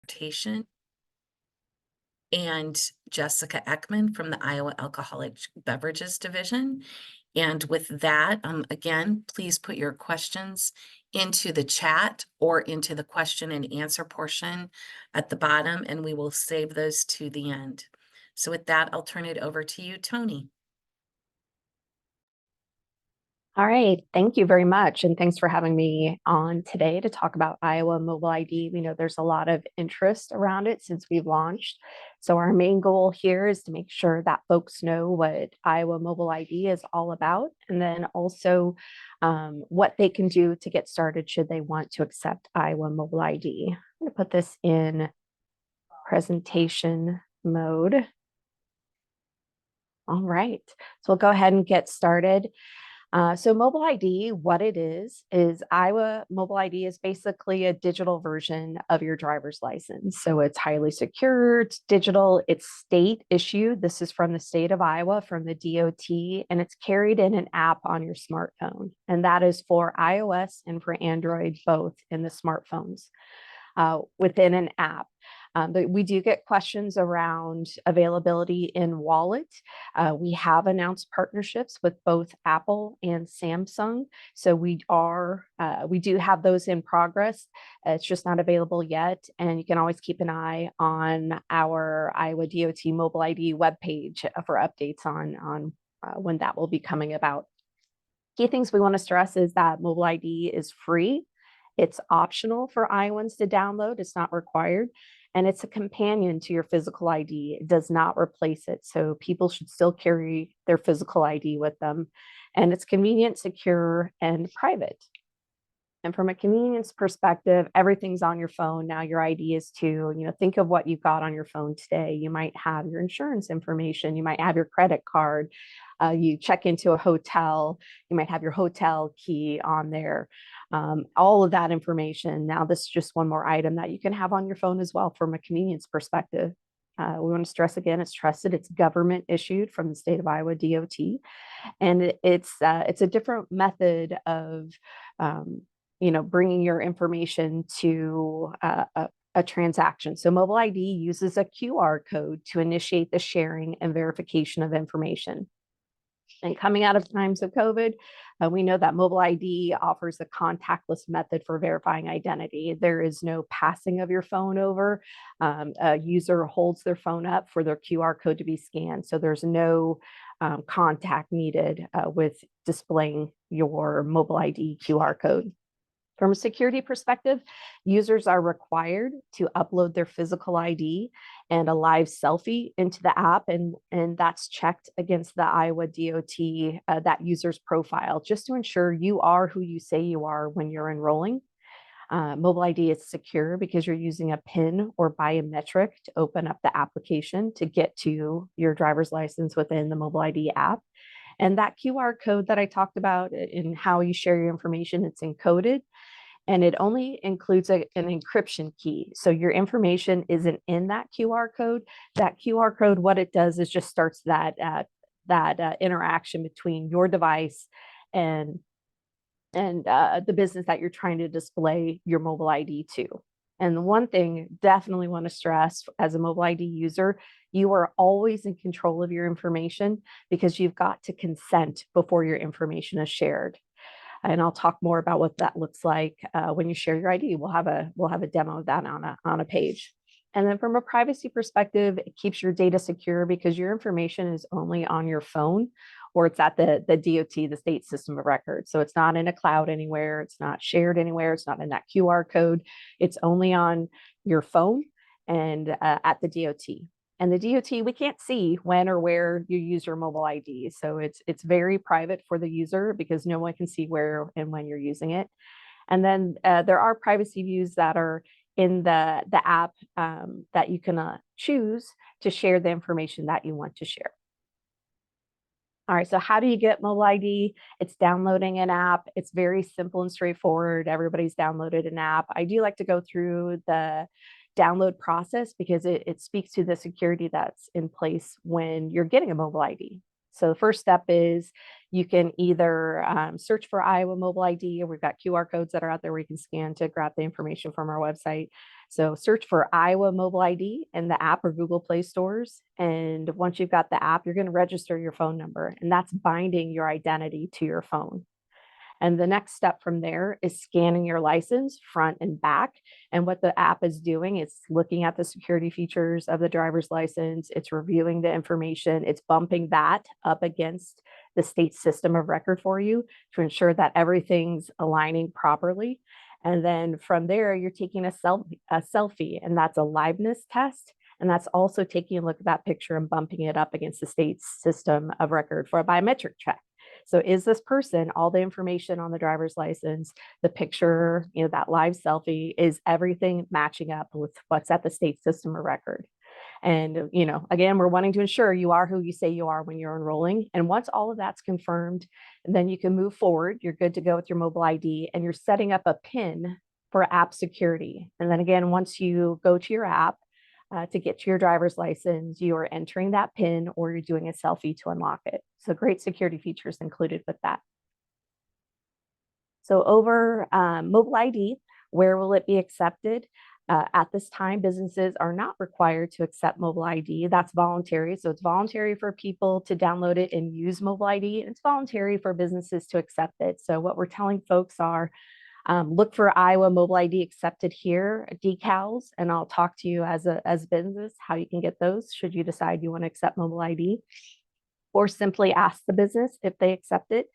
Transportation, and Jessica Ekman from the Iowa Alcoholic Beverages Division. And with that, again, please put your questions into the chat or into the question and answer portion at the bottom, and we will save those to the end. So with that, I'll turn it over to you, Tony. All right, thank you very much. And thanks for having me on today to talk about Iowa Mobile ID. We know there's a lot of interest around it since we've launched. So our main goal here is to make sure that folks know what Iowa Mobile ID is all about, and then also what they can do to get started should they want to accept Iowa Mobile ID. I'm going to put this in presentation mode. All right, so we'll go ahead and get started. So mobile ID, what it is Iowa Mobile ID is basically a digital version of your driver's license. So it's highly secure, it's digital, it's state issued. This is from the state of Iowa, from the DOT, and it's carried in an app on your smartphone. And that is for iOS and for Android, both in the smartphones within an app. But we do get questions around availability in wallet. We have announced partnerships with both Apple and Samsung. So we do have those in progress. It's just not available yet. And you can always keep an eye on our Iowa DOT Mobile ID webpage for updates on when that will be coming about. Key things we want to stress is that mobile ID is free. It's optional for Iowans to download. It's not required. And it's a companion to your physical ID. It does not replace it. So people should still carry their physical ID with them. And it's convenient, secure, and private. And from a convenience perspective, everything's on your phone. Now your ID is too. Think of what you've got on your phone today. You might have your insurance information. You might have your credit card. You check into a hotel. You might have your hotel key on there. All of that information. Now this is just one more item that you can have on your phone as well from a convenience perspective. We want to stress again, it's trusted, it's government issued from the state of Iowa DOT. And it's a different method of bringing your information to a transaction. So mobile ID uses a QR code to initiate the sharing and verification of information. And coming out of times of COVID, we know that mobile ID offers a contactless method for verifying identity. There is no passing of your phone over. A user holds their phone up for their QR code to be scanned. So there's no contact needed with displaying your mobile ID QR code. From a security perspective, users are required to upload their physical ID and a live selfie into the app, and that's checked against the Iowa DOT, that user's profile, just to ensure you are who you say you are when you're enrolling. Mobile ID is secure because you're using a PIN or biometric to open up the application to get to your driver's license within the mobile ID app. And that QR code that I talked about in how you share your information, it's encoded, and it only includes an encryption key. So your information isn't in that QR code. That QR code, what it does is just starts that interaction between your device and the business that you're trying to display your mobile ID to. And the one thing definitely want to stress as a mobile ID user, you are always in control of your information because you've got to consent before your information is shared. And I'll talk more about what that looks like when you share your ID. We'll have a demo of that on a page. And then from a privacy perspective, it keeps your data secure because your information is only on your phone, or it's at the DOT, the state system of record. So it's not in a cloud anywhere. It's not shared anywhere. It's not in that QR code. It's only on your phone and at the DOT. And the DOT, we can't see when or where you use your mobile ID. So it's very private for the user because no one can see where and when you're using it. And then there are privacy views that are in the app that you can choose to share the information that you want to share. All right, so how do you get mobile ID? It's downloading an app. It's very simple and straightforward. Everybody's downloaded an app. I do like to go through the download process because it speaks to the security that's in place when you're getting a mobile ID. So the first step is you can either search for Iowa Mobile ID, or we've got QR codes that are out there where you can scan to grab the information from our website. So search for Iowa Mobile ID in the app or Google Play stores. And once you've got the app, you're going to register your phone number, and that's binding your identity to your phone. And the next step from there is scanning your license front and back. And what the app is doing is looking at the security features of the driver's license. It's reviewing the information. It's bumping that up against the state system of record for you to ensure that everything's aligning properly. And then from there, you're taking a selfie, and that's a liveness test. And that's also taking a look at that picture and bumping it up against the state's system of record for a biometric check. So is this person, all the information on the driver's license, the picture, that live selfie, is everything matching up with what's at the state system of record? And, again, we're wanting to ensure you are who you say you are when you're enrolling. And once all of that's confirmed, then you can move forward. You're good to go with your mobile ID, and you're setting up a PIN for app security. And then again, once you go to your app, to get to your driver's license, you are entering that PIN, or you're doing a selfie to unlock it. So great security features included with that. So over mobile ID, where will it be accepted? At this time, businesses are not required to accept mobile ID. That's voluntary. So it's voluntary for people to download it and use mobile ID, and it's voluntary for businesses to accept it. So what we're telling folks are, look for Iowa Mobile ID accepted here decals, and I'll talk to you as a business how you can get those should you decide you want to accept mobile ID, or simply ask the business if they accept it.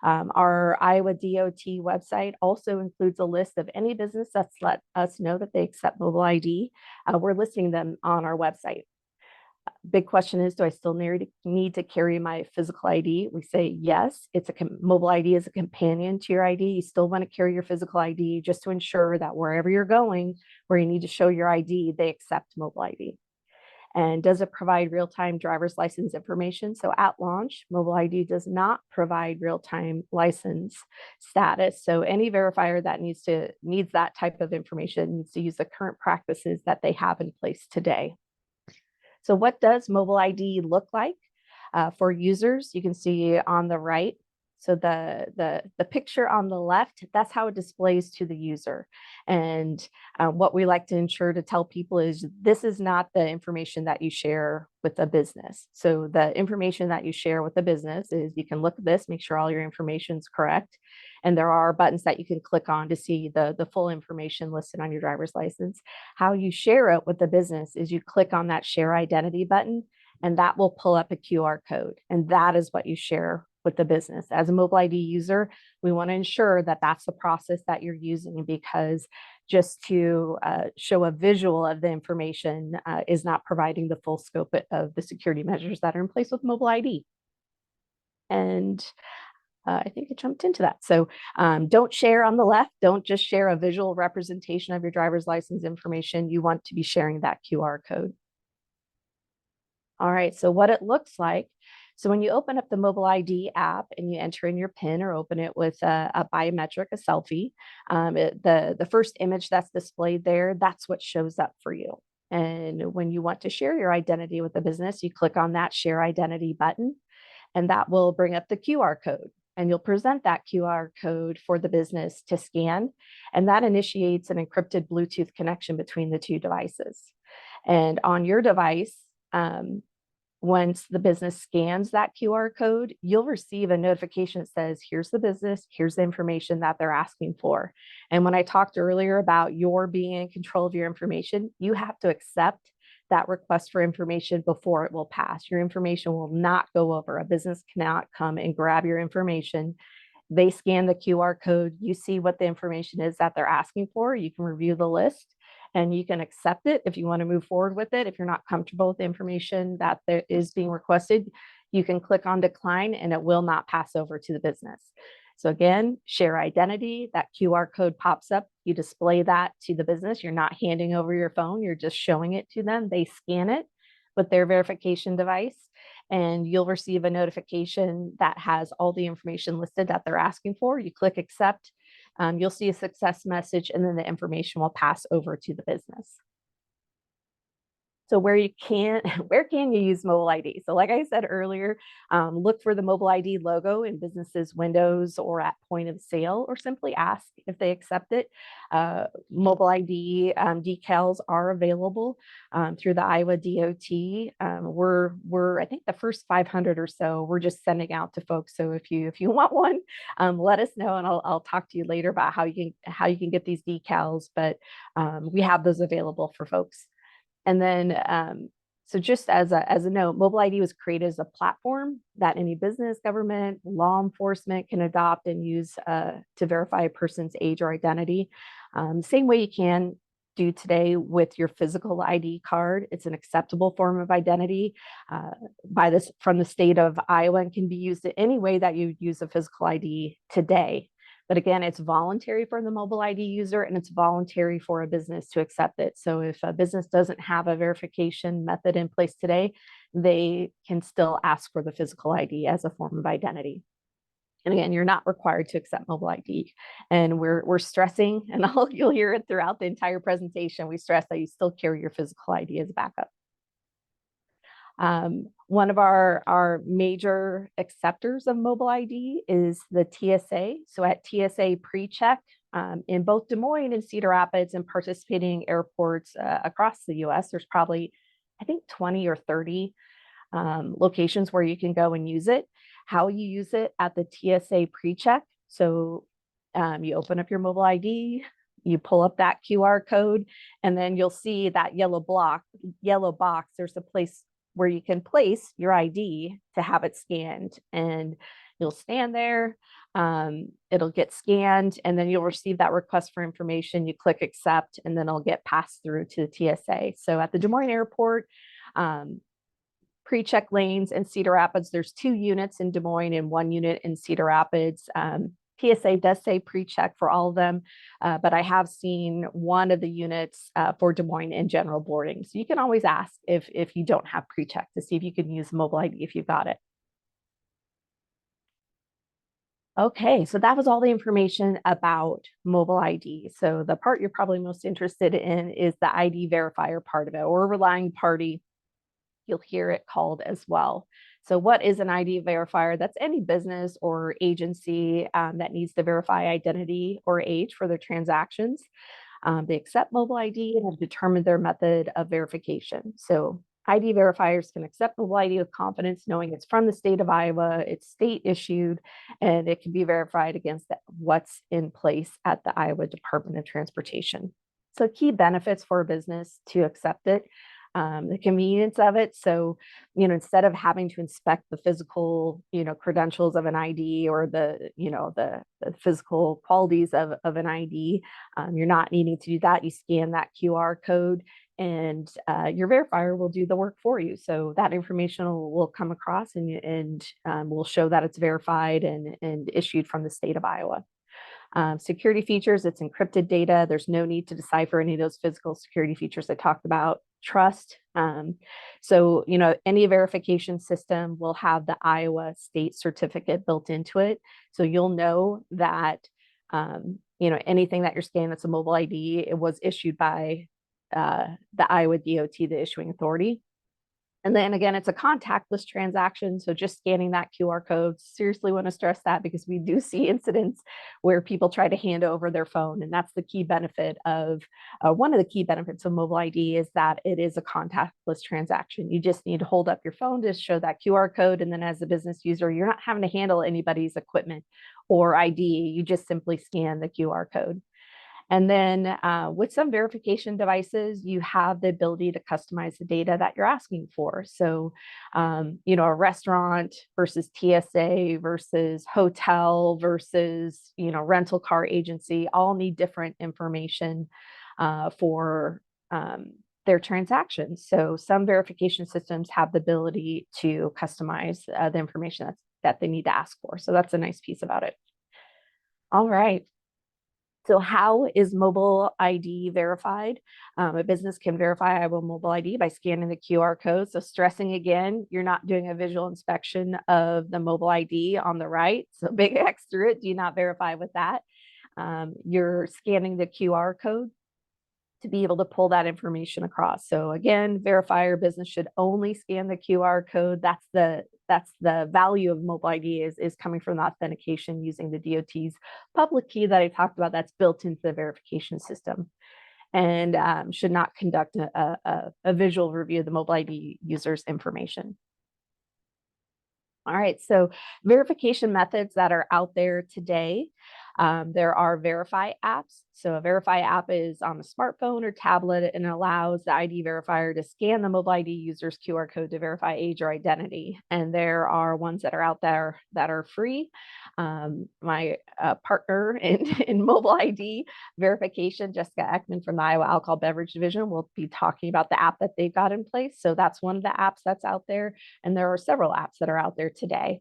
Our Iowa DOT website also includes a list of any business that's let us know that they accept mobile ID. We're listing them on our website. Big question is, do I still need to carry my physical ID? We say yes. Mobile ID is a companion to your ID. You still want to carry your physical ID just to ensure that wherever you're going, where you need to show your ID, they accept mobile ID. And does it provide real-time driver's license information? So at launch, mobile ID does not provide real-time license status. So any verifier that needs that type of information needs to use the current practices that they have in place today. So what does mobile ID look like for users? You can see on the right. So the picture on the left, that's how it displays to the user. And what we like to ensure to tell people is this is not the information that you share with a business. So the information that you share with a business is, you can look at this, make sure all your information is correct. And there are buttons that you can click on to see the full information listed on your driver's license. How you share it with the business is you click on that share identity button, and that will pull up a QR code. And that is what you share with the business. As a mobile ID user, we want to ensure that that's the process that you're using, because just to show a visual of the information is not providing the full scope of the security measures that are in place with mobile ID. And I think I jumped into that. So don't share on the left. Don't just share a visual representation of your driver's license information. You want to be sharing that QR code. All right, so what it looks like. So when you open up the mobile ID app and you enter in your PIN or open it with a biometric, a selfie, the first image that's displayed there, that's what shows up for you. And when you want to share your identity with the business, you click on that share identity button, and that will bring up the QR code. And you'll present that QR code for the business to scan, and that initiates an encrypted Bluetooth connection between the two devices. And on your device, once the business scans that QR code, you'll receive a notification that says, here's the business, here's the information that they're asking for. And when I talked earlier about your being in control of your information, you have to accept that request for information before it will pass. Your information will not go over. A business cannot come and grab your information. They scan the QR code. You see what the information is that they're asking for. You can review the list, and you can accept it if you want to move forward with it. If you're not comfortable with the information that there is being requested, you can click on decline, and it will not pass over to the business. So again, share identity, that QR code pops up. You display that to the business. You're not handing over your phone. You're just showing it to them. They scan it with their verification device, and you'll receive a notification that has all the information listed that they're asking for. You click accept. You'll see a success message, and then the information will pass over to the business. So where you can, where can you use mobile ID? So like I said earlier, look for the mobile ID logo in businesses' windows or at point of sale, or simply ask if they accept it. Mobile ID decals are available through the Iowa DOT. We're I think the first 500 or so we're just sending out to folks. So if you want one, let us know, and I'll talk to you later about how you can get these decals. But we have those available for folks. And then, so just as a note, mobile ID was created as a platform that any business, government, law enforcement can adopt and use to verify a person's age or identity. Same way you can do today with your physical ID card. It's an acceptable form of identity from the state of Iowa, and can be used in any way that you use a physical ID today. But again, it's voluntary for the mobile ID user, and it's voluntary for a business to accept it. So if a business doesn't have a verification method in place today, they can still ask for the physical ID as a form of identity. And again, you're not required to accept mobile ID. And we're stressing, and you'll hear it throughout the entire presentation, we stress that you still carry your physical ID as a backup. One of our major acceptors of mobile ID is the TSA. So at TSA PreCheck, in both Des Moines and Cedar Rapids and participating airports across the US, there's probably, I think, 20 or 30 locations where you can go and use it. How you use it at the TSA PreCheck. So you open up your mobile ID, you pull up that QR code, and then you'll see that yellow box. There's a place where you can place your ID to have it scanned, and you'll stand there. It'll get scanned, and then you'll receive that request for information. You click accept, and then it'll get passed through to the TSA. So at the Des Moines Airport, PreCheck lanes in Cedar Rapids, there's 2 units in Des Moines and 1 unit in Cedar Rapids. PSA does say PreCheck for all of them, but I have seen one of the units for Des Moines in general boarding. So you can always ask if you don't have PreCheck to see if you can use mobile ID if you've got it. Okay, so that was all the information about mobile ID. So the part you're probably most interested in is the ID verifier part of it, or relying party, you'll hear it called as well. So what is an ID verifier? That's any business or agency that needs to verify identity or age for their transactions. They accept mobile ID and have determined their method of verification. So ID verifiers can accept mobile ID with confidence, knowing it's from the state of Iowa, it's state issued, and it can be verified against what's in place at the Iowa Department of Transportation. So key benefits for a business to accept it. The convenience of it. So, instead of having to inspect the physical, credentials of an ID, or the physical qualities of an ID, you're not needing to do that. You scan that QR code, and your verifier will do the work for you. So that information will come across, and will show that it's verified and issued from the state of Iowa. Security features, it's encrypted data. There's no need to decipher any of those physical security features I talked about. Trust. So, any verification system will have the Iowa state certificate built into it. So you'll know that, anything that you're scanning that's a mobile ID, it was issued by the Iowa DOT, the issuing authority. And then again, it's a contactless transaction. So just scanning that QR code, seriously want to stress that, because we do see incidents where people try to hand over their phone. And that's the key benefit of, one of the key benefits of mobile ID is that it is a contactless transaction. You just need to hold up your phone to show that QR code. And then as a business user, you're not having to handle anybody's equipment or ID. You just simply scan the QR code. And then with some verification devices, you have the ability to customize the data that you're asking for. So, a restaurant versus TSA versus hotel versus, rental car agency all need different information for their transactions. So some verification systems have the ability to customize the information that they need to ask for. So that's a nice piece about it. All right. So how is mobile ID verified? A business can verify Iowa mobile ID by scanning the QR code. So stressing again, you're not doing a visual inspection of the mobile ID on the right. So big X through it, do not verify with that. You're scanning the QR code to be able to pull that information across. So again, verifier business should only scan the QR code. That's the value of mobile ID is coming from the authentication using the DOT's public key that I talked about that's built into the verification system, and should not conduct a visual review of the mobile ID user's information. All right, so verification methods that are out there today. There are verify apps. So a verify app is on a smartphone or tablet and allows the ID verifier to scan the mobile ID user's QR code to verify age or identity. And there are ones that are out there that are free. My partner in mobile ID verification, Jessica Ekman from the Iowa Alcohol Beverage Division, will be talking about the app that they've got in place. So that's one of the apps that's out there. And there are several apps that are out there today.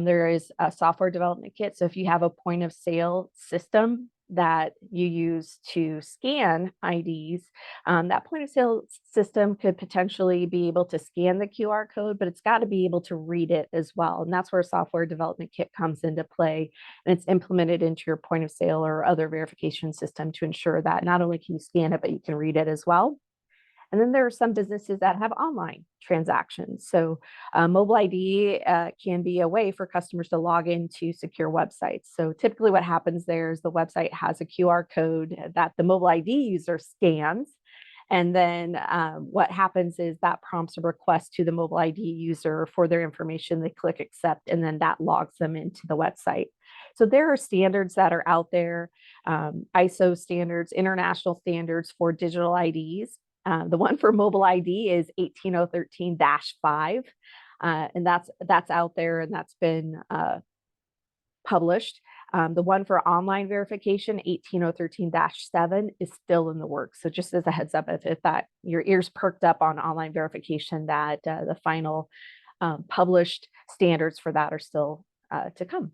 There is a software development kit. So if you have a point of sale system that you use to scan IDs, that point of sale system could potentially be able to scan the QR code, but it's got to be able to read it as well. And that's where a software development kit comes into play. And it's implemented into your point of sale or other verification system to ensure that not only can you scan it, but you can read it as well. And then there are some businesses that have online transactions. So mobile ID can be a way for customers to log into secure websites. So typically what happens there is the website has a QR code that the mobile ID user scans. And then what happens is that prompts a request to the mobile ID user for their information. They click accept, and then that logs them into the website. So there are standards that are out there, ISO standards, international standards for digital IDs. The one for mobile ID is 18013-5, and that's out there and that's been published. The one for online verification, 18013-7, is still in the works. So just as a heads up, if that your ears perked up on online verification, that the final published standards for that are still to come.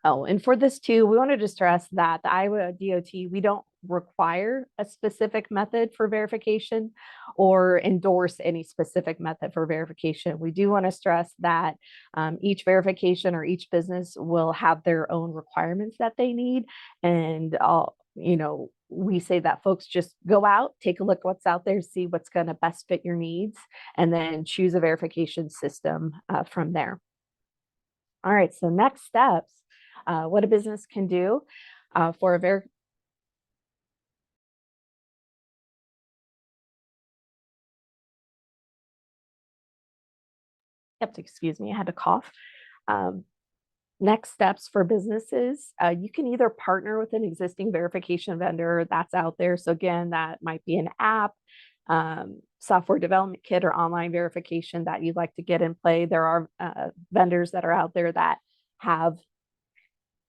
Oh, and for this too, we wanted to stress that the Iowa DOT, we don't require a specific method for verification or endorse any specific method for verification. We do want to stress that each verification or each business will have their own requirements that they need. And we say that folks just go out, take a look what's out there, see what's going to best fit your needs, and then choose a verification system from there. All right, so next steps. What a business can do for a excuse me, I had to cough. Next steps for businesses, you can either partner with an existing verification vendor that's out there. So again, that might be an app, software development kit, or online verification that you'd like to get in play. There are vendors that are out there that have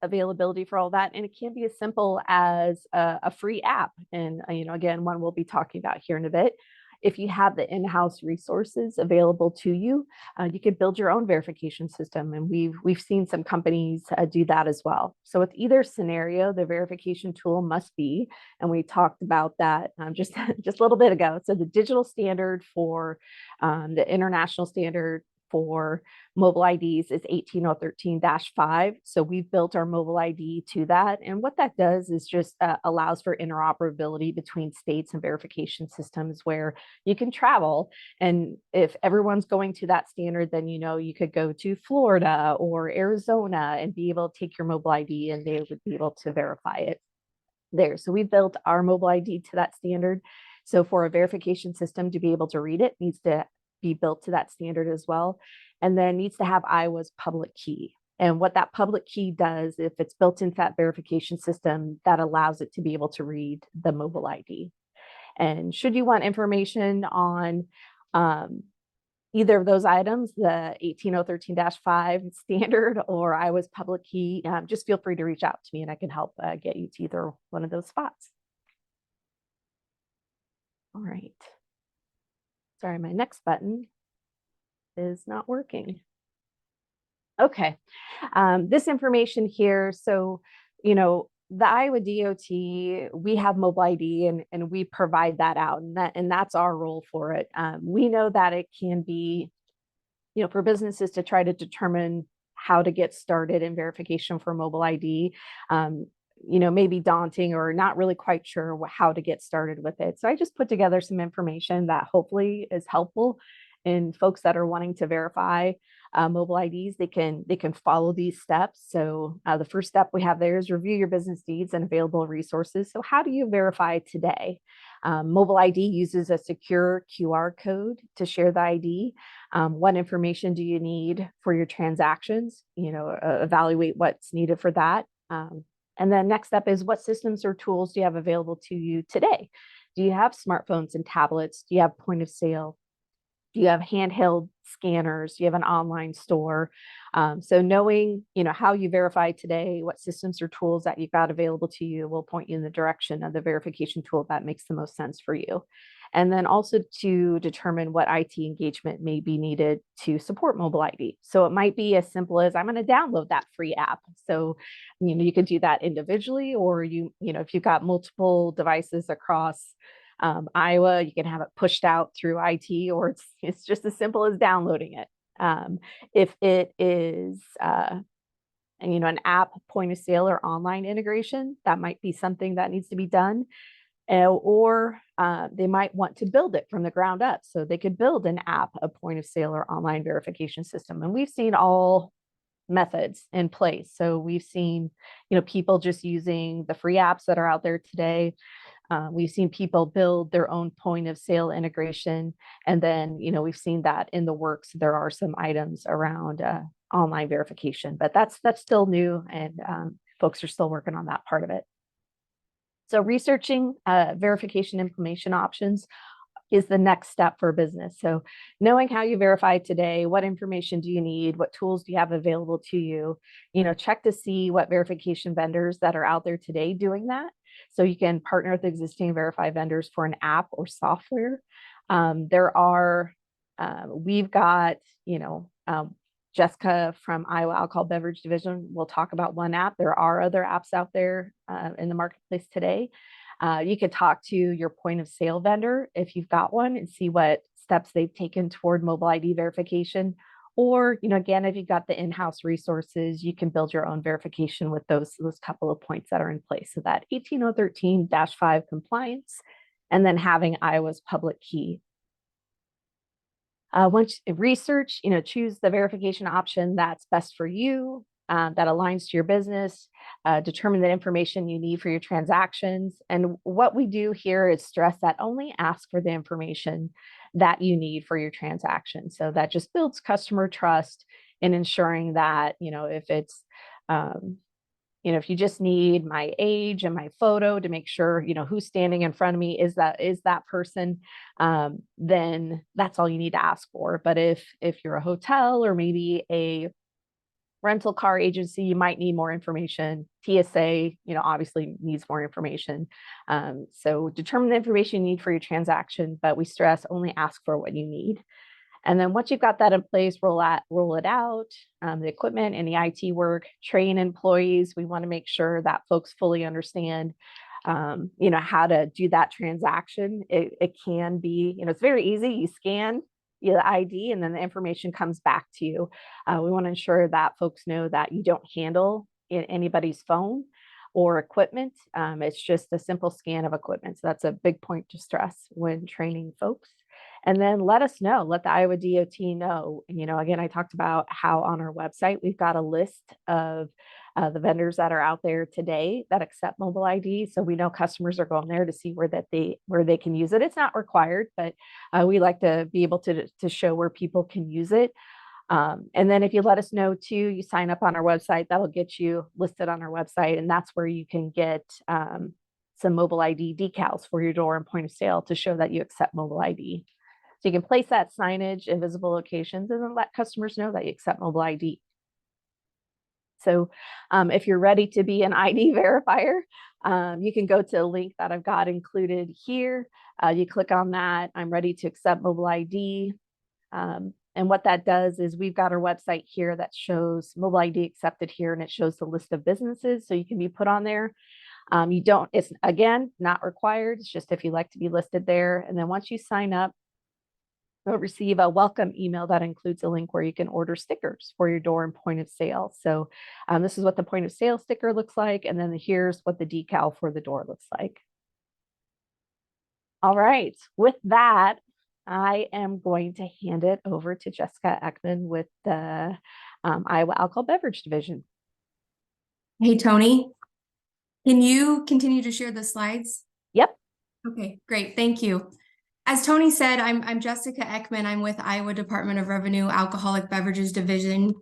availability for all that, and it can be as simple as a free app. And again, one we'll be talking about here in a bit. If you have the in-house resources available to you, you can build your own verification system, and we've seen some companies do that as well. So with either scenario, the verification tool must be, and we talked about that just a little bit ago. So the digital standard for the international standard for mobile IDs is 18013-5. So we've built our mobile ID to that. And what that does is just allows for interoperability between states and verification systems where you can travel. And if everyone's going to that standard, then you could go to Florida or Arizona and be able to take your mobile ID and they would be able to verify it there. So we built our mobile ID to that standard. So for a verification system to be able to read it, needs to be built to that standard as well, and then needs to have Iowa's public key. And what that public key does, if it's built into that verification system, that allows it to be able to read the mobile ID. And should you want information on either of those items, the 18013-5 standard or Iowa's public key, just feel free to reach out to me and I can help get you to either one of those spots. All right. Sorry, my next button is not working. Okay, this information here. So, the Iowa DOT, we have mobile ID and we provide that out, and that's our role for it. We know that it can be, for businesses to try to determine how to get started in verification for mobile ID. maybe daunting or not really quite sure how to get started with it. So I just put together some information that hopefully is helpful in folks that are wanting to verify mobile IDs. They can follow these steps. So the first step we have there is review your business needs and available resources. So how do you verify today? Mobile ID uses a secure QR code to share the ID. What information do you need for your transactions? Evaluate what's needed for that. And then next step is, what systems or tools do you have available to you today? Do you have smartphones and tablets? Do you have point of sale? Do you have handheld scanners? Do you have an online store? So knowing, how you verify today, what systems or tools that you've got available to you will point you in the direction of the verification tool that makes the most sense for you. And then also to determine what IT engagement may be needed to support mobile ID. So it might be as simple as, I'm going to download that free app. So, you can do that individually, or if you've got multiple devices across Iowa, you can have it pushed out through IT, or it's just as simple as downloading it. If it is an app point of sale or online integration, that might be something that needs to be done. Or they might want to build it from the ground up. So they could build an app, a point of sale or online verification system. And we've seen all methods in place. So we've seen, people just using the free apps that are out there today. We've seen people build their own point of sale integration. And then, we've seen that in the works. There are some items around online verification, but that's still new, and folks are still working on that part of it. So researching verification information options is the next step for business. So knowing how you verify today, what information do you need? What tools do you have available to you? Check to see what verification vendors that are out there today doing that. So you can partner with existing verify vendors for an app or software. We've got, Jessica from Iowa Alcohol Beverage Division will talk about one app. There are other apps out there in the marketplace today. You could talk to your point of sale vendor if you've got one, and see what steps they've taken toward mobile ID verification. Or, again, if you've got the in-house resources, you can build your own verification with those couple of points that are in place. So that 18013-5 compliance, and then having Iowa's public key. Once you research, choose the verification option that's best for you, that aligns to your business, determine the information you need for your transactions. And what we do here is stress that only ask for the information that you need for your transaction. So that just builds customer trust in ensuring that, if it's, if you just need my age and my photo to make sure, who's standing in front of me is that person, then that's all you need to ask for. But if you're a hotel or maybe a rental car agency, you might need more information. TSA, obviously needs more information. So determine the information you need for your transaction, but we stress only ask for what you need. And then once you've got that in place, roll it out, the equipment and the IT work, train employees. We want to make sure that folks fully understand, how to do that transaction. It can be, it's very easy. You scan the ID and then the information comes back to you. We want to ensure that folks know that you don't handle anybody's phone or equipment. It's just a simple scan of equipment. So that's a big point to stress when training folks. And then let the Iowa DOT know. Again, I talked about how on our website, we've got a list of the vendors that are out there today that accept mobile ID. So we know customers are going there to see where they can use it. It's not required, but we like to be able to show where people can use it. And then if you let us know too, you sign up on our website, that'll get you listed on our website. And that's where you can get some mobile ID decals for your door and point of sale to show that you accept mobile ID. So you can place that signage in visible locations and then let customers know that you accept mobile ID. So if you're ready to be an ID verifier, you can go to a link that I've got included here. You click on that. I'm ready to accept mobile ID. And what that does is we've got our website here that shows mobile ID accepted here, and it shows the list of businesses. So you can be put on there. It's again, not required. It's just if you like to be listed there. And then once you sign up, You'll receive a welcome email that includes a link where you can order stickers for your door and point of sale. So this is what the point of sale sticker looks like. And then here's what the decal for the door looks like. All right. With that, I am going to hand it over to Jessica Ekman with the Iowa Alcohol Beverage Division. Hey, Tony, can you continue to share the slides? Yep. Okay, great. Thank you. As Tony said, I'm Jessica Ekman. I'm with Iowa Department of Revenue Alcoholic Beverages Division.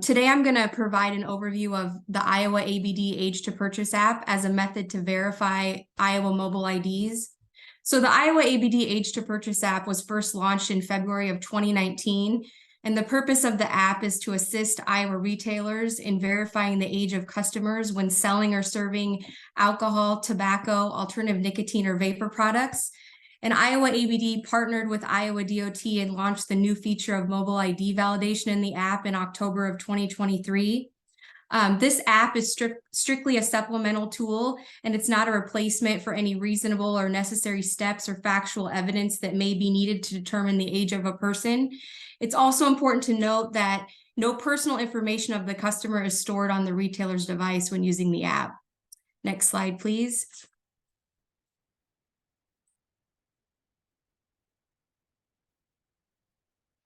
Today, I'm going to provide an overview of the Iowa ABD Age to Purchase app as a method to verify Iowa mobile IDs. So the Iowa ABD Age to Purchase app was first launched in February of 2019. And the purpose of the app is to assist Iowa retailers in verifying the age of customers when selling or serving alcohol, tobacco, alternative nicotine, or vapor products. And Iowa ABD partnered with Iowa DOT and launched the new feature of mobile ID validation in the app in October of 2023. This app is strictly a supplemental tool, and it's not a replacement for any reasonable or necessary steps or factual evidence that may be needed to determine the age of a person. It's also important to note that no personal information of the customer is stored on the retailer's device when using the app. Next slide, please.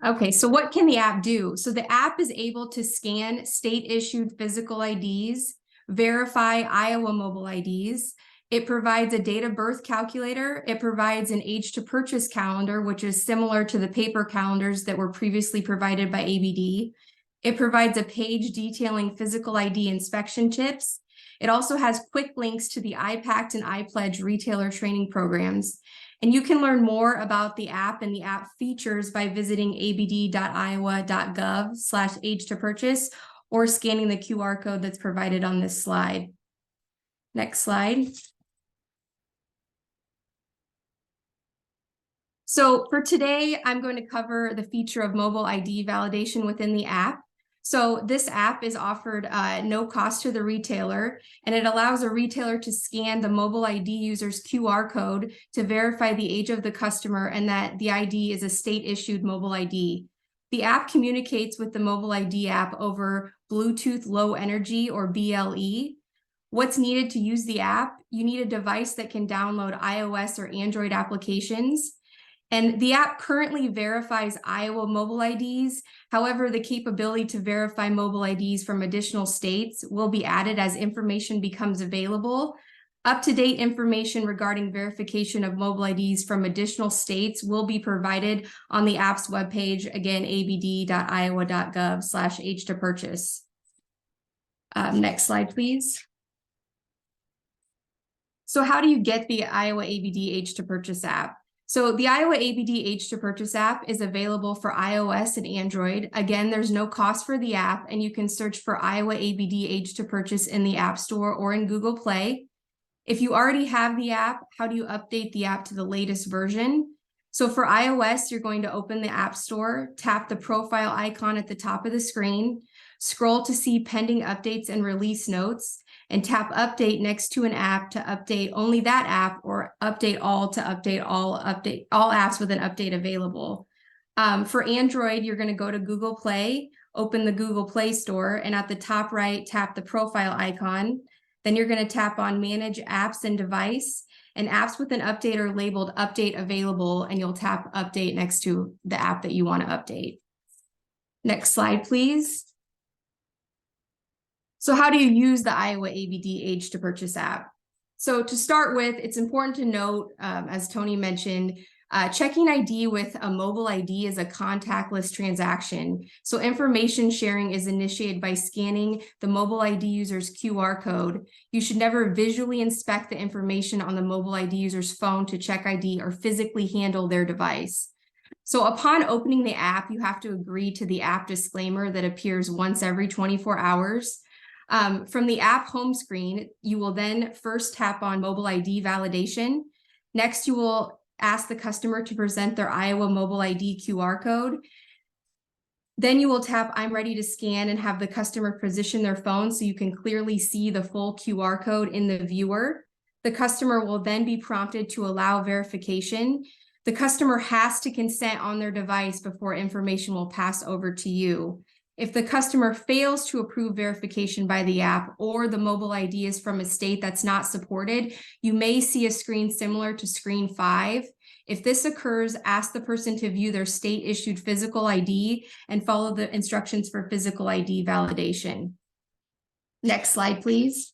Okay, so what can the app do? So the app is able to scan state-issued physical IDs, verify Iowa mobile IDs. It provides a date of birth calculator. It provides an age to purchase calendar, which is similar to the paper calendars that were previously provided by ABD. It provides a page detailing physical ID inspection tips. It also has quick links to the iPact and iPledge retailer training programs. And you can learn more about the app and the app features by visiting abd.iowa.gov/age to purchase or scanning the QR code that's provided on this slide. Next slide. So for today, I'm going to cover the feature of mobile ID validation within the app. So this app is offered no cost to the retailer, and it allows a retailer to scan the mobile ID user's QR code to verify the age of the customer and that the ID is a state-issued mobile ID. The app communicates with the mobile ID app over Bluetooth Low Energy or BLE. What's needed to use the app? You need a device that can download iOS or Android applications. And the app currently verifies Iowa mobile IDs. However, the capability to verify mobile IDs from additional states will be added as information becomes available. Up-to-date information regarding verification of mobile IDs from additional states will be provided on the app's webpage, again, abd.iowa.gov/age to purchase. Next slide, please. So how do you get the Iowa ABD Age to Purchase app? So the Iowa ABD Age to Purchase app is available for iOS and Android. Again, there's no cost for the app, and you can search for Iowa ABD Age to Purchase in the App Store or in Google Play. If you already have the app, how do you update the app to the latest version? So for iOS, you're going to open the App Store, tap the profile icon at the top of the screen, scroll to see pending updates and release notes, and tap update next to an app to update only that app, or update all to update all apps with an update available. For Android, you're going to go to Google Play, open the Google Play Store, and at the top right, tap the profile icon. Then you're going to tap on Manage Apps and Device, and apps with an update are labeled Update Available, and you'll tap Update next to the app that you want to update. Next slide, please. So how do you use the Iowa ABD Age to Purchase app? So to start with, it's important to note, as Tony mentioned, checking ID with a mobile ID is a contactless transaction. So information sharing is initiated by scanning the mobile ID user's QR code. You should never visually inspect the information on the mobile ID user's phone to check ID or physically handle their device. So upon opening the app, you have to agree to the app disclaimer that appears once every 24 hours. From the app home screen, you will then first tap on mobile ID validation. Next, you will ask the customer to present their Iowa mobile ID QR code. Then you will tap I'm ready to scan and have the customer position their phone so you can clearly see the full QR code in the viewer. The customer will then be prompted to allow verification. The customer has to consent on their device before information will pass over to you. If the customer fails to approve verification by the app or the mobile ID is from a state that's not supported, you may see a screen similar to screen 5. If this occurs, ask the person to view their state-issued physical ID and follow the instructions for physical ID validation. Next slide, please.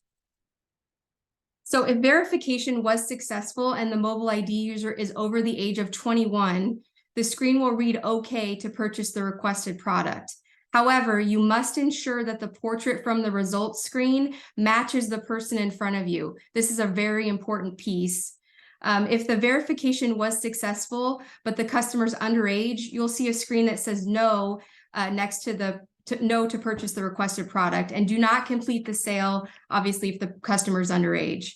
So if verification was successful and the mobile ID user is over the age of 21, the screen will read OK to purchase the requested product. However, you must ensure that the portrait from the results screen matches the person in front of you. This is a very important piece. If the verification was successful, but the customer's underage, you'll see a screen that says no next to the no to purchase the requested product, and do not complete the sale, obviously, if the customer's underage.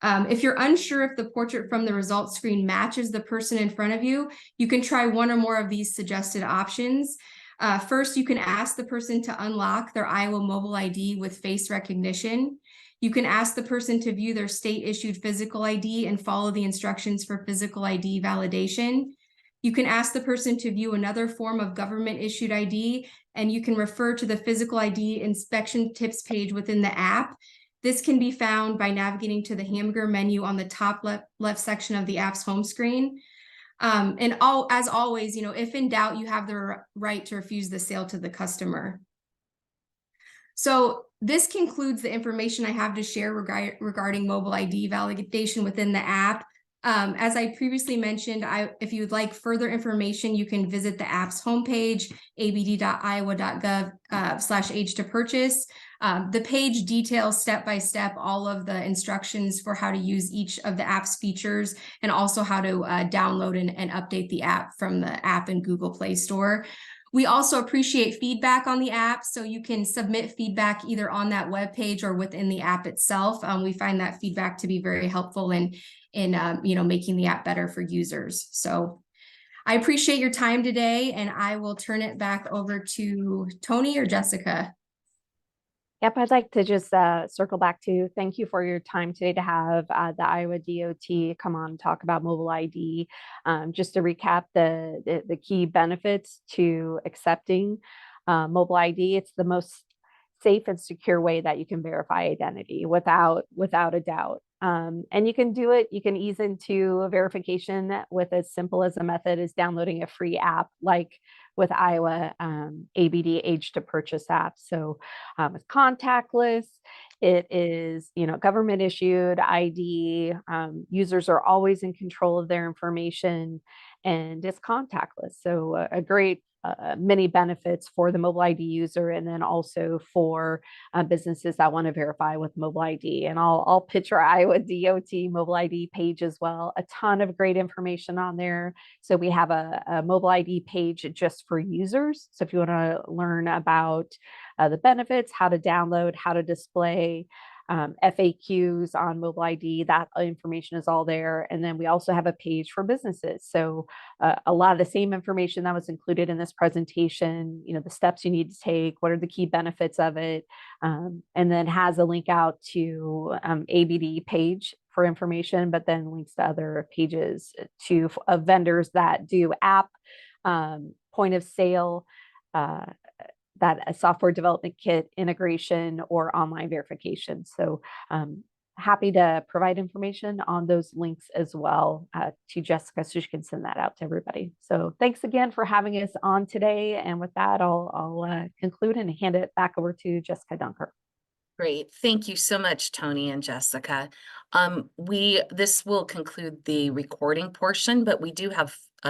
If you're unsure if the portrait from the results screen matches the person in front of you, you can try one or more of these suggested options. First, you can ask the person to unlock their Iowa mobile ID with face recognition. You can ask the person to view their state-issued physical ID and follow the instructions for physical ID validation. You can ask the person to view another form of government-issued ID, and you can refer to the physical ID inspection tips page within the app. This can be found by navigating to the hamburger menu on the top left section of the app's home screen. As always, if in doubt, you have the right to refuse the sale to the customer. So this concludes the information I have to share regarding mobile ID validation within the app. As I previously mentioned, if you'd like further information, you can visit the app's homepage, abd.iowa.gov/age to purchase. The page details step-by-step all of the instructions for how to use each of the app's features, and also how to download and update the app from the app and Google Play Store. We also appreciate feedback on the app, so you can submit feedback either on that webpage or within the app itself. We find that feedback to be very helpful in making the app better for users. So I appreciate your time today, and I will turn it back over to Tony or Jessica. Yep, I'd like to just circle back to thank you for your time today to have the Iowa DOT come on and talk about mobile ID. Just to recap the key benefits to accepting mobile ID, it's the most safe and secure way that you can verify identity without a doubt. And you can do it, you can ease into a verification with as simple as a method as downloading a free app like with Iowa ABD Age to Purchase app. So it's contactless. It is, government issued ID. Users are always in control of their information, and it's contactless. So a great many benefits for the mobile ID user, and then also for businesses that want to verify with mobile ID. And I'll pitch our Iowa DOT mobile ID page as well. A ton of great information on there. So we have a mobile ID page just for users. So if you want to learn about the benefits, how to download, how to display, FAQs on mobile ID, that information is all there. And then we also have a page for businesses. So a lot of the same information that was included in this presentation, the steps you need to take, what are the key benefits of it, and then has a link out to ABD page for information, but then links to other pages to vendors that do app, point of sale, that a software development kit integration or online verification. So happy to provide information on those links as well to Jessica, so she can send that out to everybody. So thanks again for having us on today. And with that, I'll conclude and hand it back over to Jessica Dunker. Great. Thank you so much, Tony and Jessica. This will conclude the recording portion, but we do have